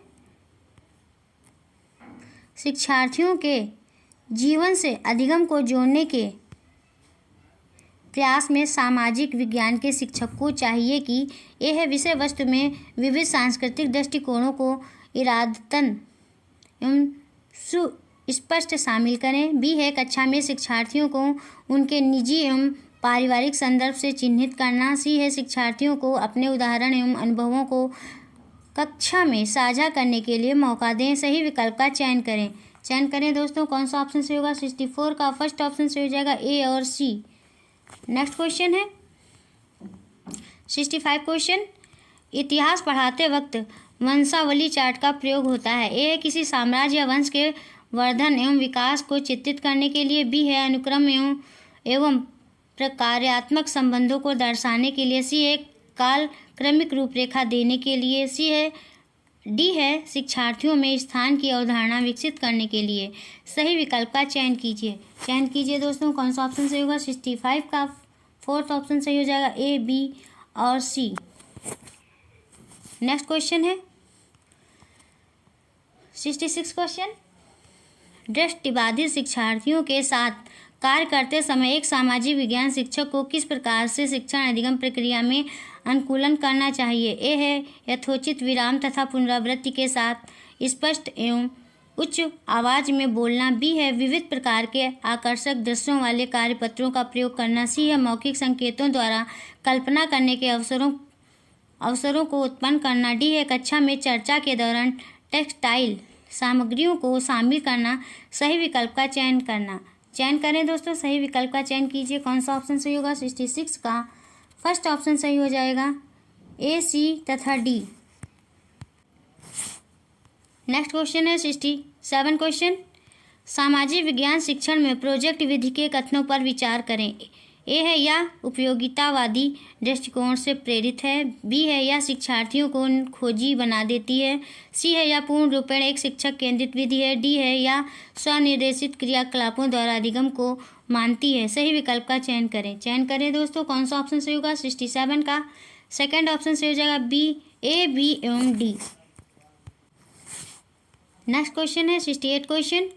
शिक्षार्थियों के जीवन से अधिगम को जोड़ने के प्रयास में सामाजिक विज्ञान के शिक्षक को चाहिए कि यह विषय वस्तु में विविध सांस्कृतिक दृष्टिकोणों को इरादतन एवं सुस्पष्ट शामिल करें। बी है कक्षा में शिक्षार्थियों को उनके निजी एवं पारिवारिक संदर्भ से चिन्हित करना। सी है शिक्षार्थियों को अपने उदाहरण एवं अनुभवों को कक्षा में साझा करने के लिए मौका दें। सही विकल्प का चयन करें दोस्तों। कौन सा ऑप्शन सही होगा? 64 का फर्स्ट ऑप्शन सही हो जाएगा, ए और सी। नेक्स्ट क्वेश्चन है 65 क्वेश्चन। इतिहास पढ़ाते वक्त वंशावली चार्ट का प्रयोग होता है। ए है किसी साम्राज्य या वंश के वर्धन एवं विकास को चित्रित करने के लिए। बी है अनुक्रम एवं प्रकार्यात्मक संबंधों को दर्शाने के लिए। सी है कालक्रमिक रूपरेखा देने के लिए। डी है शिक्षार्थियों में स्थान की अवधारणा विकसित करने के लिए। सही विकल्प का चयन कीजिए दोस्तों। कौन सा ऑप्शन सही होगा? 65 का फोर्थ ऑप्शन सही हो जाएगा, ए, बी और सी। नेक्स्ट क्वेश्चन है 66 क्वेश्चन। दृष्टिबाधित शिक्षार्थियों के साथ कार्य करते समय एक सामाजिक विज्ञान शिक्षक को किस प्रकार से शिक्षण अधिगम प्रक्रिया में अनुकूलन करना चाहिए? ए है यथोचित विराम तथा पुनरावृत्ति के साथ स्पष्ट एवं उच्च आवाज में बोलना। बी है विविध प्रकार के आकर्षक दृश्यों वाले कार्यपत्रों का प्रयोग करना। सी है मौखिक संकेतों द्वारा कल्पना करने के अवसरों अवसरों को उत्पन्न करना। डी है कक्षा में चर्चा के दौरान टेक्सटाइल सामग्रियों को शामिल करना। सही विकल्प का चयन करना। चयन करें दोस्तों, सही विकल्प का चयन कीजिए। कौन सा ऑप्शन सही होगा? 66 का फर्स्ट ऑप्शन सही हो जाएगा, ए, सी तथा डी। नेक्स्ट क्वेश्चन है 67 क्वेश्चन। सामाजिक विज्ञान शिक्षण में प्रोजेक्ट विधि के कथनों पर विचार करें। ए है यह उपयोगितावादी दृष्टिकोण से प्रेरित है। बी है यह शिक्षार्थियों को खोजी बना देती है। सी है यह पूर्ण रूपेण एक शिक्षक केंद्रित विधि है। डी है यह स्वनिर्देशित क्रियाकलापों द्वारा अधिगम को मानती है। सही विकल्प का चयन करें। चयन करें दोस्तों, कौन सा ऑप्शन सही होगा? 67 का सेकंड ऑप्शन सही हो जाएगा, बी, ए, बी एवं डी। नेक्स्ट क्वेश्चन है 68 क्वेश्चन।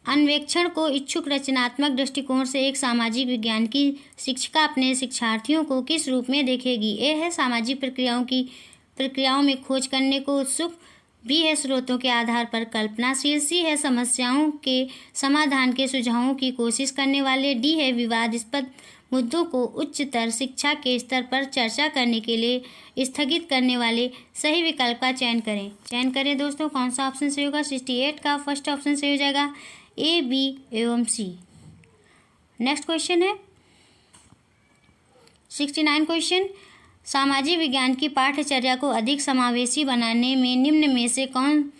अन्वेक्षण को इच्छुक रचनात्मक दृष्टिकोण से एक सामाजिक विज्ञान की शिक्षिका अपने शिक्षार्थियों को किस रूप में देखेगी? ए है सामाजिक प्रक्रियाओं में खोज करने को उत्सुक। बी है स्रोतों के आधार पर कल्पनाशील। सी है समस्याओं के समाधान के सुझावों की कोशिश करने वाले। डी है विवादास्पद मुद्दों को उच्चतर शिक्षा के स्तर पर चर्चा करने के लिए स्थगित करने वाले। सही विकल्प का चयन करें। चयन करें दोस्तों, कौन सा ऑप्शन सही होगा? 68 का फर्स्ट ऑप्शन सही हो जाएगा, ए, बी एवं सी। नेक्स्ट क्वेश्चन है 69 क्वेश्चन। सामाजिक विज्ञान की पाठ्यचर्या को अधिक समावेशी बनाने में निम्न में से कौन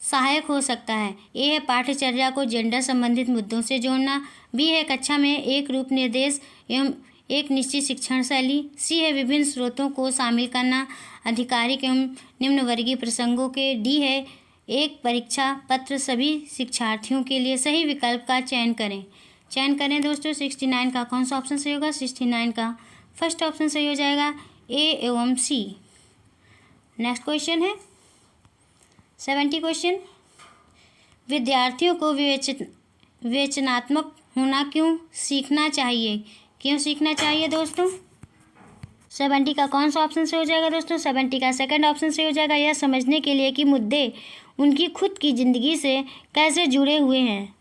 सहायक हो सकता है? ए है पाठ्यचर्या को जेंडर संबंधित मुद्दों से जोड़ना। बी है कक्षा में एक रूप निर्देश एवं एक निश्चित शिक्षण शैली। सी है विभिन्न स्रोतों को शामिल करना आधिकारिक एवं निम्न वर्गीय प्रसंगों के। डी है एक परीक्षा पत्र सभी शिक्षार्थियों के लिए। सही विकल्प का चयन करें। चयन करें दोस्तों, 69 का कौन सा ऑप्शन सही होगा? 69 का फर्स्ट ऑप्शन सही हो जाएगा, ए एवं सी। नेक्स्ट क्वेश्चन है 70 क्वेश्चन। विद्यार्थियों को विवेचनात्मक होना क्यों सीखना चाहिए? क्यों सीखना चाहिए दोस्तों? 70 का कौन सा ऑप्शन सही हो जाएगा दोस्तों? 70 का सेकंड ऑप्शन सही हो जाएगा, यह समझने के लिए कि मुद्दे उनकी खुद की जिंदगी से कैसे जुड़े हुए हैं।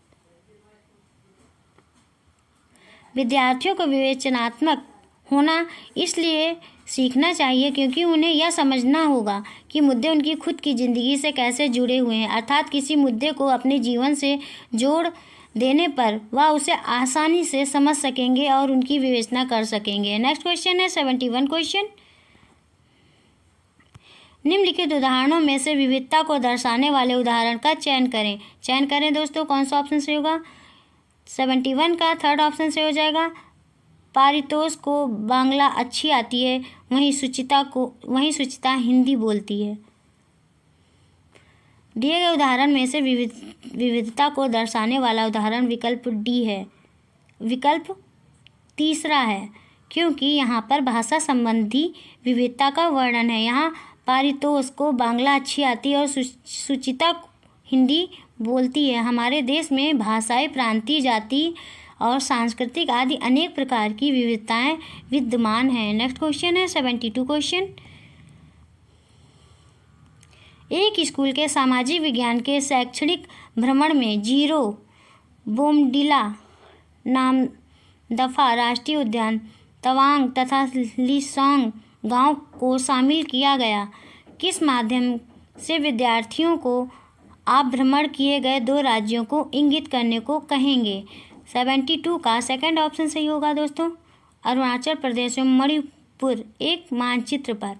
विद्यार्थियों को विवेचनात्मक होना इसलिए सीखना चाहिए क्योंकि उन्हें यह समझना होगा कि मुद्दे उनकी खुद की ज़िंदगी से कैसे जुड़े हुए हैं, अर्थात किसी मुद्दे को अपने जीवन से जोड़ देने पर वह उसे आसानी से समझ सकेंगे और उनकी विवेचना कर सकेंगे। नेक्स्ट क्वेश्चन है 71 क्वेश्चन। निम्नलिखित उदाहरणों में से विविधता को दर्शाने वाले उदाहरण का चयन करें। चयन करें दोस्तों, कौन सा ऑप्शन सही होगा? 71 का थर्ड ऑप्शन सही हो जाएगा, पारितोष को बांग्ला अच्छी आती है, वहीं सुचिता हिंदी बोलती है। दिए गए उदाहरण में से विविधता को दर्शाने वाला उदाहरण विकल्प डी है। विकल्प तीसरा है क्योंकि यहाँ पर भाषा संबंधी विविधता का वर्णन है। यहाँ पारितोष को बांग्ला अच्छी आती है और सुचिता हिंदी बोलती है। हमारे देश में भाषाई, प्रांतीय, जाति और सांस्कृतिक आदि अनेक प्रकार की विविधताएं विद्यमान हैं। नेक्स्ट क्वेश्चन है 72 क्वेश्चन। एक स्कूल के सामाजिक विज्ञान के शैक्षणिक भ्रमण में जीरो बोमडिला नामदफा राष्ट्रीय उद्यान, तवांग तथा लिसोंग गांव को शामिल किया गया। किस माध्यम से विद्यार्थियों को आप भ्रमण किए गए दो राज्यों को इंगित करने को कहेंगे? 72 का सेकंड ऑप्शन सही होगा दोस्तों, अरुणाचल प्रदेश एवं मणिपुर एक मानचित्र पर।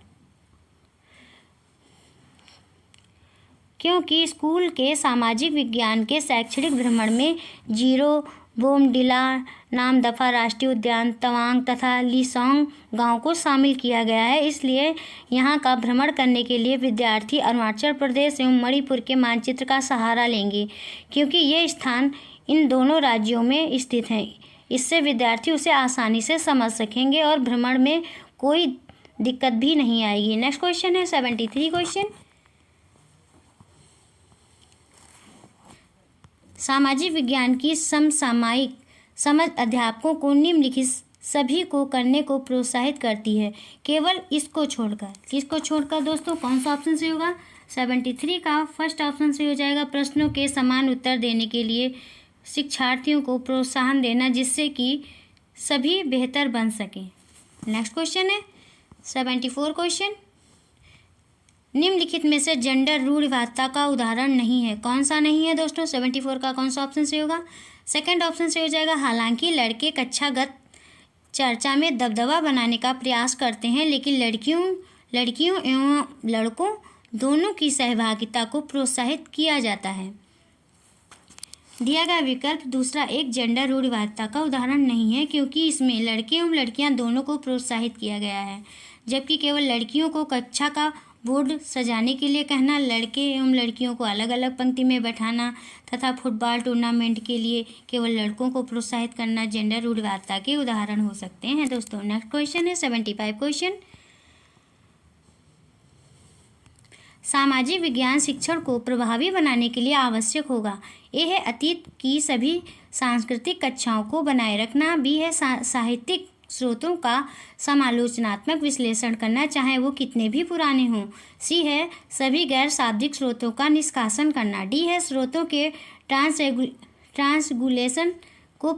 क्योंकि स्कूल के सामाजिक विज्ञान के शैक्षणिक भ्रमण में जीरो बोमडिला नामदफा राष्ट्रीय उद्यान, तवांग तथा लिसोंग गांव को शामिल किया गया है, इसलिए यहाँ का भ्रमण करने के लिए विद्यार्थी अरुणाचल प्रदेश एवं मणिपुर के मानचित्र का सहारा लेंगे क्योंकि ये स्थान इन दोनों राज्यों में स्थित हैं। इससे विद्यार्थी उसे आसानी से समझ सकेंगे और भ्रमण में कोई दिक्कत भी नहीं आएगी। नेक्स्ट क्वेश्चन है 73 क्वेश्चन। सामाजिक विज्ञान की समसामयिक समझ अध्यापकों को निम्नलिखित सभी को करने को प्रोत्साहित करती है, केवल इसको छोड़कर। किसको छोड़कर दोस्तों? कौन सा ऑप्शन सही होगा? 73 का फर्स्ट ऑप्शन सही हो जाएगा, प्रश्नों के समान उत्तर देने के लिए शिक्षार्थियों को प्रोत्साहन देना जिससे कि सभी बेहतर बन सकें। नेक्स्ट क्वेश्चन है 74 क्वेश्चन। निम्नलिखित में से जेंडर रूढ़िवादिता का उदाहरण नहीं है। कौन सा नहीं है दोस्तों? 74 का कौन सा ऑप्शन सही होगा? सेकंड ऑप्शन सही हो जाएगा, हालांकि लड़के कक्षागत चर्चा में दबदबा बनाने का प्रयास करते हैं, लेकिन लड़कियों एवं लड़कों दोनों की सहभागिता को प्रोत्साहित किया जाता है। दिया गया विकल्प दूसरा एक जेंडर रूढ़िवादिता का उदाहरण नहीं है, क्योंकि इसमें लड़के एवं लड़कियां दोनों को प्रोत्साहित किया गया है, जबकि केवल लड़कियों को कक्षा का बोर्ड सजाने के लिए कहना, लड़के एवं लड़कियों को अलग अलग पंक्ति में बैठाना तथा फुटबॉल टूर्नामेंट के लिए केवल लड़कों को प्रोत्साहित करना जेंडर रूढ़िवादिता के उदाहरण हो सकते हैं दोस्तों। नेक्स्ट क्वेश्चन है 75 क्वेश्चन। सामाजिक विज्ञान शिक्षण को प्रभावी बनाने के लिए आवश्यक होगा। ए है अतीत की सभी सांस्कृतिक कक्षाओं को बनाए रखना। बी है साहित्यिक स्रोतों का समालोचनात्मक विश्लेषण करना, चाहे वो कितने भी पुराने हों। सी है सभी गैर शाब्दिक स्रोतों का निष्कासन करना। डी है स्रोतों के ट्रांसगुलेशन को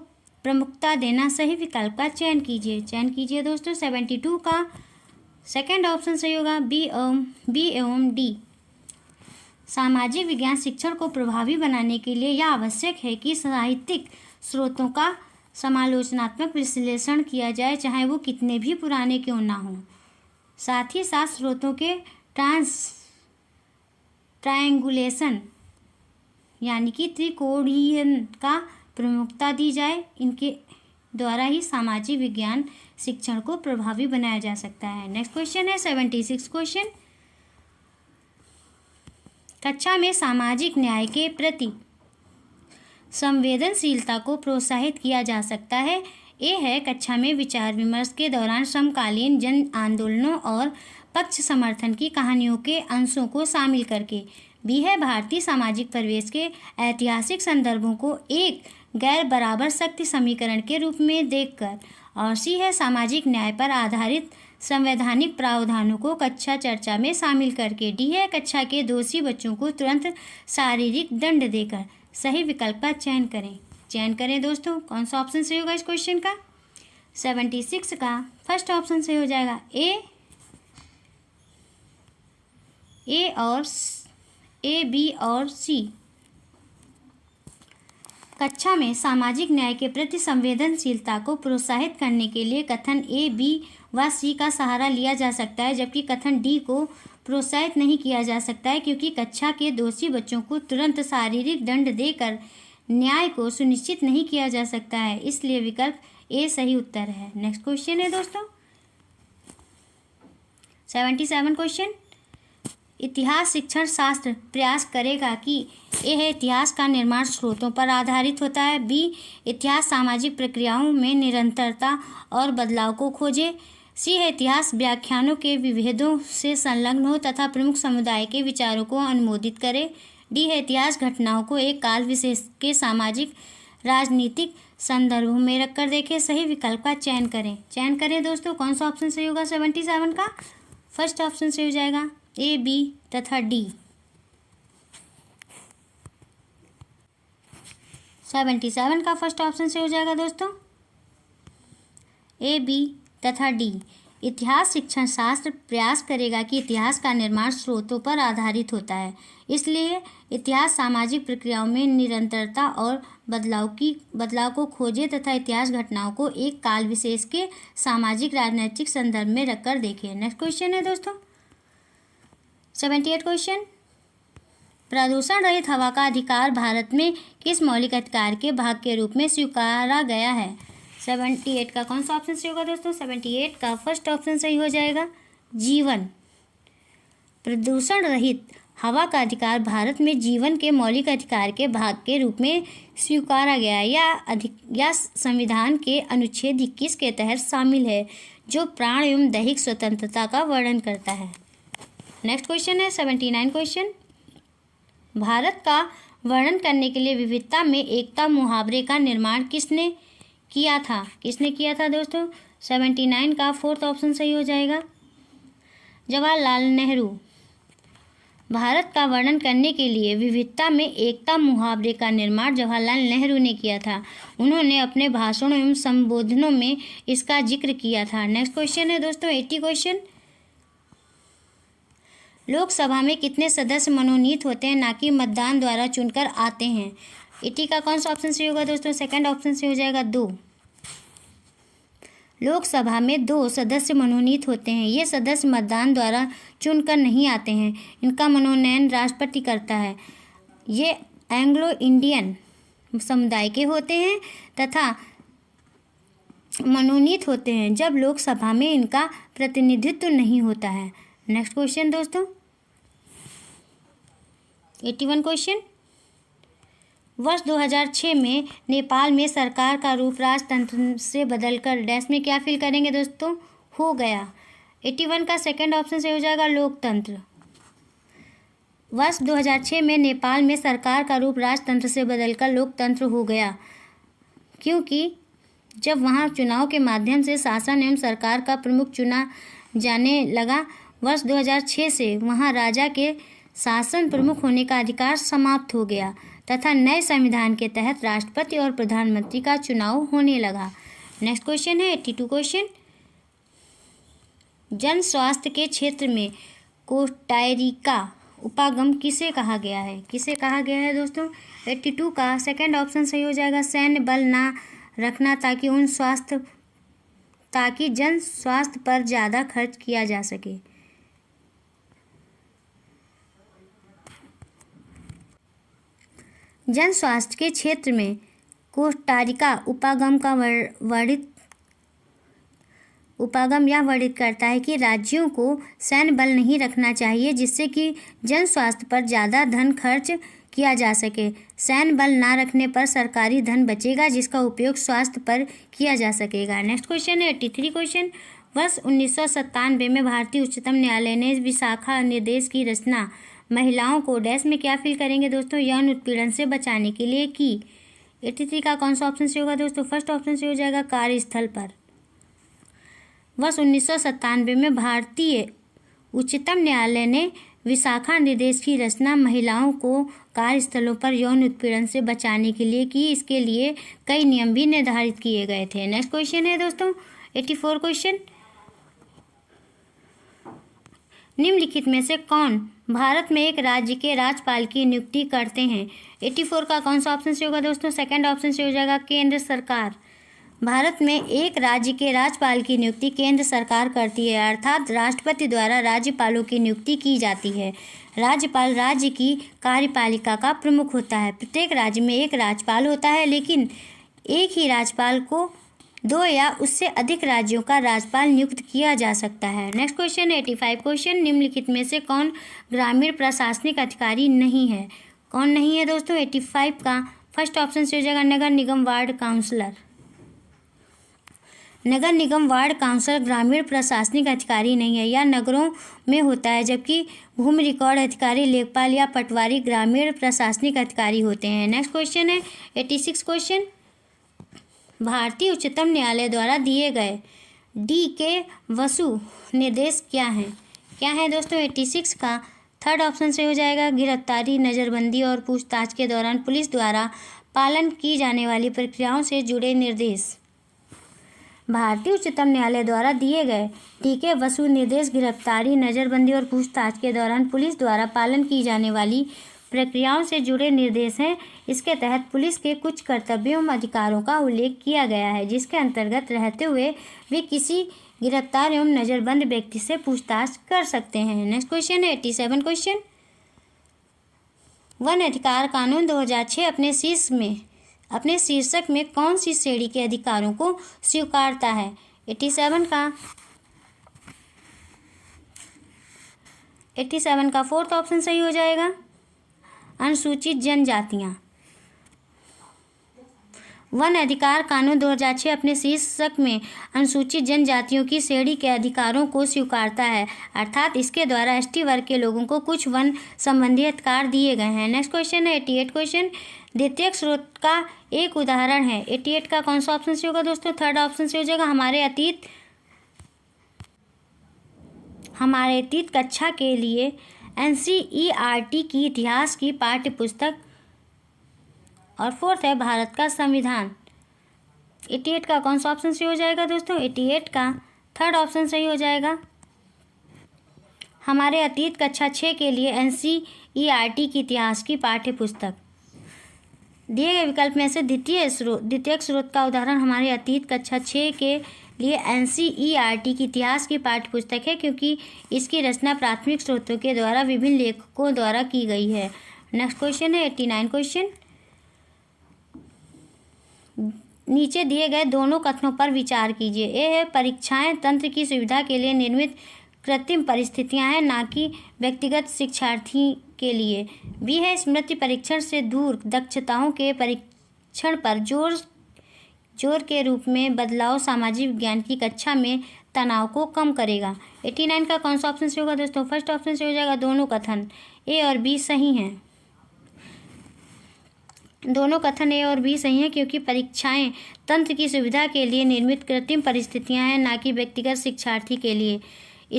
प्रमुखता देना। सही विकल्प का चयन कीजिए दोस्तों। 72 का सेकंड ऑप्शन सही होगा, बी एवं डी। सामाजिक विज्ञान शिक्षण को प्रभावी बनाने के लिए यह आवश्यक है कि साहित्यिक स्रोतों का समालोचनात्मक विश्लेषण किया जाए, चाहे वो कितने भी पुराने क्यों ना हों। साथ ही साथ स्रोतों के ट्रायंगुलेशन यानी कि त्रिकोणीयन का प्रमुखता दी जाए। इनके द्वारा ही सामाजिक विज्ञान शिक्षण को प्रभावी बनाया जा सकता है। नेक्स्ट क्वेश्चन है 76 क्वेश्चन। कक्षा में सामाजिक न्याय के प्रति संवेदनशीलता को प्रोत्साहित किया जा सकता है। ए है कक्षा में विचार विमर्श के दौरान समकालीन जन आंदोलनों और पक्ष समर्थन की कहानियों के अंशों को शामिल करके। बी है भारतीय सामाजिक परिवेश के ऐतिहासिक संदर्भों को एक गैर बराबर शक्ति समीकरण के रूप में देखकर। और सी है सामाजिक न्याय पर आधारित संवैधानिक प्रावधानों को कक्षा चर्चा में शामिल करके। डी है कक्षा के दोषी बच्चों को तुरंत शारीरिक दंड देकर। सही विकल्प का चयन करें दोस्तों। कौन सा ऑप्शन सही होगा इस क्वेश्चन का? 76 का फर्स्ट ऑप्शन सही हो जाएगा, ए, बी और सी। कक्षा में सामाजिक न्याय के प्रति संवेदनशीलता को प्रोत्साहित करने के लिए कथन ए, बी व सी का सहारा लिया जा सकता है, जबकि कथन डी को प्रोत्साहित नहीं किया जा सकता है, क्योंकि कक्षा के दोषी बच्चों को तुरंत शारीरिक दंड देकर न्याय को सुनिश्चित नहीं किया जा सकता है। इसलिए विकल्प ए सही उत्तर है। नेक्स्ट क्वेश्चन है दोस्तों 77 क्वेश्चन। इतिहास शिक्षण शास्त्र प्रयास करेगा कि ए है इतिहास का निर्माण स्रोतों पर आधारित होता है। बी इतिहास सामाजिक प्रक्रियाओं में निरंतरता और बदलाव को खोजे। सी है इतिहास व्याख्यानों के विभेदों से संलग्न हो तथा प्रमुख समुदाय के विचारों को अनुमोदित करे। डी है इतिहास घटनाओं को एक काल विशेष के सामाजिक राजनीतिक संदर्भों में रखकर देखे। सही विकल्प का चयन करें दोस्तों। कौन सा ऑप्शन सही होगा 77 का? फर्स्ट ऑप्शन सही हो जाएगा, ए, बी तथा डी। 77 का फर्स्ट ऑप्शन सही हो जाएगा दोस्तों, ए, बी तथा डी। इतिहास शिक्षण शास्त्र प्रयास करेगा कि इतिहास का निर्माण स्रोतों पर आधारित होता है, इसलिए इतिहास सामाजिक प्रक्रियाओं में निरंतरता और बदलाव को खोजे तथा इतिहास घटनाओं को एक काल विशेष के सामाजिक राजनीतिक संदर्भ में रखकर देखे। नेक्स्ट क्वेश्चन है दोस्तों 78 क्वेश्चन। प्रदूषण रहित हवा का अधिकार भारत में किस मौलिक अधिकार के भाग के रूप में स्वीकारा गया है? 78 का कौन सा ऑप्शन सही होगा दोस्तों? 78 का फर्स्ट ऑप्शन सही हो जाएगा, जीवन। प्रदूषण रहित हवा का अधिकार भारत में जीवन के मौलिक अधिकार के भाग के रूप में स्वीकारा गया या संविधान के अनुच्छेद 21 के तहत शामिल है, जो प्राण एवं दैहिक स्वतंत्रता का वर्णन करता है। नेक्स्ट क्वेश्चन है 79 क्वेश्चन। भारत का वर्णन करने के लिए विविधता में एकता मुहावरे का निर्माण किसने किया था दोस्तों? 79 का फोर्थ ऑप्शन सही हो जाएगा, जवाहरलाल नेहरू। भारत का वर्णन करने के लिए विविधता में एकता मुहावरे का निर्माण जवाहरलाल नेहरू ने किया था। उन्होंने अपने भाषणों एवं संबोधनों में इसका जिक्र किया था। नेक्स्ट क्वेश्चन है दोस्तों 80 क्वेश्चन। लोकसभा में कितने सदस्य मनोनीत होते हैं, ना कि मतदान द्वारा चुनकर आते हैं? 80 का कौन सा ऑप्शन सही होगा दोस्तों? सेकंड ऑप्शन से हो जाएगा 2। लोकसभा में 2 सदस्य मनोनीत होते हैं। ये सदस्य मतदान द्वारा चुनकर नहीं आते हैं, इनका मनोनयन राष्ट्रपति करता है। ये एंग्लो इंडियन समुदाय के होते हैं तथा मनोनीत होते हैं जब लोकसभा में इनका प्रतिनिधित्व नहीं होता है। नेक्स्ट क्वेश्चन दोस्तों, 81 क्वेश्चन। वर्ष 2006 में नेपाल में सरकार का रूप राजतंत्र से बदलकर डैश में क्या फिल करेंगे दोस्तों? हो गया। 81 का सेकंड ऑप्शन से हो जाएगा लोकतंत्र। वर्ष 2006 में नेपाल में सरकार का रूप राजतंत्र से बदलकर लोकतंत्र हो गया, क्योंकि जब वहां चुनाव के माध्यम से शासन एवं सरकार का प्रमुख चुना जाने लगा। वर्ष 2006 से वहां राजा के शासन प्रमुख होने का अधिकार समाप्त हो गया तथा नए संविधान के तहत राष्ट्रपति और प्रधानमंत्री का चुनाव होने लगा। नेक्स्ट क्वेश्चन है 82 क्वेश्चन। जन स्वास्थ्य के क्षेत्र में कोस्टारिका उपागम किसे कहा गया है? किसे कहा गया है दोस्तों? 82 का सेकंड ऑप्शन सही हो जाएगा सैन्य बल ना रखना ताकि जन स्वास्थ्य पर ज़्यादा खर्च किया जा सके। जन स्वास्थ्य के क्षेत्र में कोस्टारिका उपागम वर्णित करता है कि राज्यों को सैन्य बल नहीं रखना चाहिए जिससे कि जन स्वास्थ्य पर ज़्यादा धन खर्च किया जा सके। सैन्य बल ना रखने पर सरकारी धन बचेगा जिसका उपयोग स्वास्थ्य पर किया जा सकेगा। नेक्स्ट क्वेश्चन है 83 क्वेश्चन। वर्ष 1997 में भारतीय उच्चतम न्यायालय ने विशाखा निर्देश की रचना महिलाओं को डैश में क्या फिल करेंगे दोस्तों? यौन उत्पीड़न से बचाने के लिए की। 83 का कौन सा ऑप्शन से होगा दोस्तों? फर्स्ट ऑप्शन से हो जाएगा कार्यस्थल पर। वर्ष 1997 में भारतीय उच्चतम न्यायालय ने विशाखा निर्देश की रचना महिलाओं को कार्यस्थलों पर यौन उत्पीड़न से बचाने के लिए की। इसके लिए कई नियम भी निर्धारित किए गए थे। नेक्स्ट क्वेश्चन है दोस्तों 84 क्वेश्चन। निम्नलिखित में से कौन भारत में एक राज्य के राज्यपाल की नियुक्ति करते हैं? 84 का कौन सा ऑप्शन से होगा दोस्तों? सेकंड ऑप्शन से हो जाएगा केंद्र सरकार। भारत में एक राज्य के राज्यपाल की नियुक्ति केंद्र सरकार करती है, अर्थात राष्ट्रपति द्वारा राज्यपालों की नियुक्ति की जाती है। राज्यपाल राज्य की कार्यपालिका का प्रमुख होता है। प्रत्येक राज्य में एक राज्यपाल होता है, लेकिन एक ही राज्यपाल को 2 या उससे अधिक राज्यों का राज्यपाल नियुक्त किया जा सकता है। Next question 85 question. निम्नलिखित में से कौन ग्रामीण प्रशासनिक अधिकारी नहीं है? कौन नहीं है दोस्तों? 85 का फर्स्ट ऑप्शन से हो जाएगा नगर निगम वार्ड काउंसलर। नगर निगम वार्ड काउंसलर ग्रामीण प्रशासनिक अधिकारी नहीं है, यह नगरों में होता है, जबकि भूमि रिकॉर्ड अधिकारी लेखपाल या पटवारी ग्रामीण प्रशासनिक अधिकारी होते हैं। नेक्स्ट क्वेश्चन है 86 क्वेश्चन। भारतीय उच्चतम न्यायालय द्वारा दिए गए D.K. वसु निर्देश क्या हैं? क्या है दोस्तों? 86 का थर्ड ऑप्शन से हो जाएगा गिरफ्तारी, नज़रबंदी और पूछताछ के दौरान पुलिस द्वारा पालन की जाने वाली प्रक्रियाओं से जुड़े निर्देश। भारतीय उच्चतम न्यायालय द्वारा दिए गए D.K. वसु निर्देश गिरफ्तारी, नज़रबंदी और पूछताछ के दौरान पुलिस द्वारा पालन की जाने वाली प्रक्रियाओं से जुड़े निर्देश हैं। इसके तहत पुलिस के कुछ कर्तव्यों एवं अधिकारों का उल्लेख किया गया है, जिसके अंतर्गत रहते हुए वे किसी गिरफ्तार एवं नज़रबंद व्यक्ति से पूछताछ कर सकते हैं। नेक्स्ट क्वेश्चन है 87 क्वेश्चन। वन अधिकार कानून 2006 अपने शीर्षक में कौन सी श्रेणी के अधिकारों को स्वीकारता है? 87 का फोर्थ ऑप्शन सही हो जाएगा अनुसूचित जनजातियां। वन अधिकार कानून 2006 अपने शीर्षक में अनुसूचित जनजातियों की श्रेणी के अधिकारों को स्वीकारता है, अर्थात इसके द्वारा एसटी वर्ग के लोगों को कुछ वन संबंधी अधिकार दिए गए हैं। नेक्स्ट क्वेश्चन है 88 क्वेश्चन। द्वितीयक स्रोत का एक उदाहरण है। 88 का कौन सा ऑप्शन से होगा दोस्तों? थर्ड ऑप्शन से हो जाएगा हमारे अतीत कक्षा के लिए NCERT की इतिहास की पाठ्य पुस्तक। और फोर्थ है भारत का संविधान। 88 का कौन सा ऑप्शन सही हो जाएगा दोस्तों? 88 का थर्ड ऑप्शन सही हो जाएगा हमारे अतीत कक्षा 6 के लिए NCERT की इतिहास की पाठ्य पुस्तक। दिए गए विकल्प में से द्वितीयक स्रोत का उदाहरण हमारे अतीत कक्षा 6 के लिए NCERT की इतिहास की पाठ्य पुस्तक है, क्योंकि इसकी रचना प्राथमिक स्रोतों के द्वारा विभिन्न लेखकों द्वारा की गई है। नेक्स्ट क्वेश्चन है 89 क्वेश्चन। नीचे दिए गए दोनों कथनों पर विचार कीजिए। ए है, परीक्षाएं तंत्र की सुविधा के लिए निर्मित कृत्रिम परिस्थितियां हैं, ना कि व्यक्तिगत शिक्षार्थी के लिए। बी है, स्मृति परीक्षण से दूर दक्षताओं के परीक्षण पर जोर के रूप में बदलाव सामाजिक विज्ञान की कक्षा में तनाव को कम करेगा। 89 का कौन सा ऑप्शन से होगा दोस्तों? फर्स्ट ऑप्शन से हो जाएगा। दोनों कथन ए और बी सही हैं। दोनों कथन ए और बी सही हैं, क्योंकि परीक्षाएं तंत्र की सुविधा के लिए निर्मित कृत्रिम परिस्थितियां हैं, ना कि व्यक्तिगत शिक्षार्थी के लिए।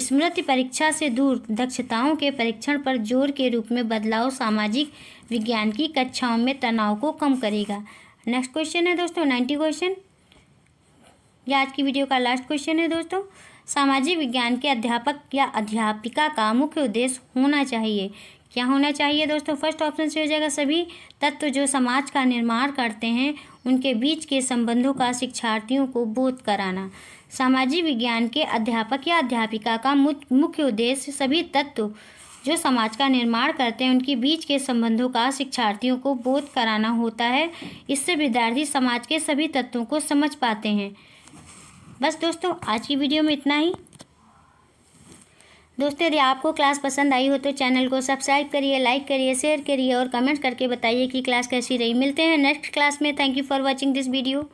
स्मृति परीक्षा से दूर दक्षताओं के परीक्षण पर जोर के रूप में बदलाव सामाजिक विज्ञान की कक्षाओं में तनाव को कम करेगा। नेक्स्ट क्वेश्चन है दोस्तों 90 क्वेश्चन। यह आज की वीडियो का लास्ट क्वेश्चन है दोस्तों। सामाजिक विज्ञान के अध्यापक या अध्यापिका का मुख्य उद्देश्य होना चाहिए। क्या होना चाहिए दोस्तों? फर्स्ट ऑप्शन से हो जाएगा सभी तत्व जो समाज का निर्माण करते हैं उनके बीच के संबंधों का शिक्षार्थियों को बोध कराना। सामाजिक विज्ञान के अध्यापक या अध्यापिका का मुख्य उद्देश्य सभी तत्व जो समाज का निर्माण करते हैं उनके बीच के संबंधों का शिक्षार्थियों को बोध कराना होता है। इससे विद्यार्थी समाज के सभी तत्वों को समझ पाते हैं। बस दोस्तों, आज की वीडियो में इतना ही। दोस्तों, यदि आपको क्लास पसंद आई हो तो चैनल को सब्सक्राइब करिए, लाइक करिए, शेयर करिए और कमेंट करके बताइए कि क्लास कैसी रही। मिलते हैं नेक्स्ट क्लास में। Thank you for watching this video.